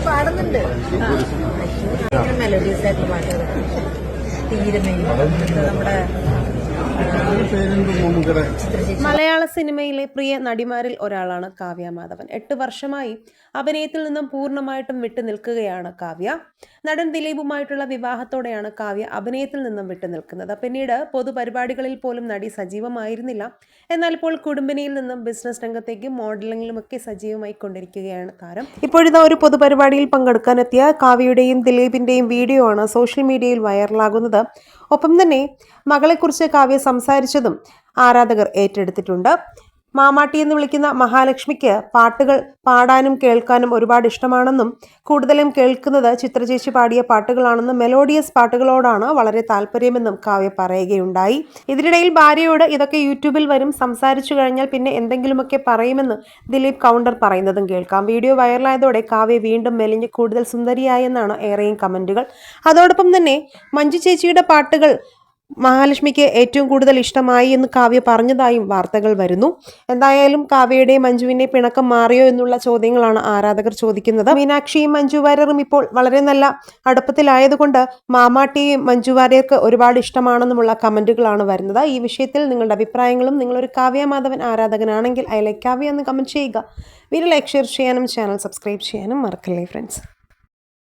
പാടുന്നുണ്ട്. മെലഡീസ് ആയിട്ടുള്ള പാട്ടുകളൊക്കെ തീരുമയും നമ്മുടെ മലയാള സിനിമയിലെ പ്രിയ നടിമാരിൽ ഒരാളാണ് കാവ്യ മാധവൻ. 8 വർഷമായി അഭിനയത്തിൽ നിന്നും പൂർണ്ണമായിട്ടും വിട്ടു നിൽക്കുകയാണ് കാവ്യ. നടൻ ദിലീപുമായിട്ടുള്ള വിവാഹത്തോടെയാണ് കാവ്യ അഭിനയത്തിൽ നിന്നും വിട്ടു നിൽക്കുന്നത്. പിന്നീട് പൊതുപരിപാടികളിൽ പോലും നടി സജീവമായിരുന്നില്ല. എന്നാൽ ഇപ്പോൾ കുടുംബിനിയിൽ നിന്നും ബിസിനസ് രംഗത്തേക്കും മോഡലിംഗിലുമൊക്കെ സജീവമായി കൊണ്ടിരിക്കുകയാണ് താരം. ഇപ്പോഴിതാ ഒരു പൊതുപരിപാടിയിൽ പങ്കെടുക്കാനെത്തിയ കാവ്യയുടെയും ദിലീപിന്റെയും വീഡിയോ ആണ് സോഷ്യൽ മീഡിയയിൽ വൈറലാകുന്നത്. ഒപ്പം തന്നെ മകളെക്കുറിച്ച് കാവ്യ സംസാരിച്ചതും ആരാധകർ ഏറ്റെടുത്തിട്ടുണ്ട്. മാമാട്ടി എന്ന് വിളിക്കുന്ന മഹാലക്ഷ്മിക്ക് പാട്ടുകൾ പാടാനും കേൾക്കാനും ഒരുപാട് ഇഷ്ടമാണെന്നും കൂടുതലും കേൾക്കുന്നത് ചിത്രചേച്ചി പാടിയ പാട്ടുകളാണെന്നും മെലോഡിയസ് പാട്ടുകളോടാണ് വളരെ താല്പര്യമെന്നും കാവ്യ പറയുകയുണ്ടായി. ഇതിനിടയിൽ ഭാര്യയോട് ഇതൊക്കെ യൂട്യൂബിൽ വരും, സംസാരിച്ചു കഴിഞ്ഞാൽ പിന്നെ എന്തെങ്കിലുമൊക്കെ പറയുമെന്ന് ദിലീപ് കൗണ്ടർ പറയുന്നതും കേൾക്കാം. വീഡിയോ വൈറലായതോടെ കാവ്യ വീണ്ടും മെലിഞ്ഞ് കൂടുതൽ സുന്ദരിയായെന്നാണ് ഏറെയും കമന്റുകൾ. അതോടൊപ്പം തന്നെ മഞ്ജു ചേച്ചിയുടെ പാട്ടുകൾ മഹാലക്ഷ്മിക്ക് ഏറ്റവും കൂടുതൽ ഇഷ്ടമായി എന്ന് കാവ്യ പറഞ്ഞതായും വാർത്തകൾ വരുന്നു. എന്തായാലും കാവ്യയുടെയും മഞ്ജുവിന്റെ പിണക്കം മാറിയോ എന്നുള്ള ചോദ്യങ്ങളാണ് ആരാധകർ ചോദിക്കുന്നത്. മീനാക്ഷിയും മഞ്ജു വാര്യറും ഇപ്പോൾ വളരെ നല്ല അടുപ്പത്തിലായതുകൊണ്ട് മാമാട്ടിയും മഞ്ജു വാര്യർക്ക് ഒരുപാട് ഇഷ്ടമാണെന്നുമുള്ള കമന്റുകളാണ് വരുന്നത്. ഈ വിഷയത്തിൽ നിങ്ങളുടെ അഭിപ്രായങ്ങളും, നിങ്ങളൊരു കാവ്യ മാധവൻ ആരാധകനാണെങ്കിൽ ഐ ലൈക്ക് കാവ്യ എന്ന് കമന്റ് ചെയ്യുക. വീഡിയോ ലൈക്ക്, ഷെയർ ചെയ്യാനും ചാനൽ സബ്സ്ക്രൈബ് ചെയ്യാനും മറക്കല്ലേ ഫ്രണ്ട്സ്.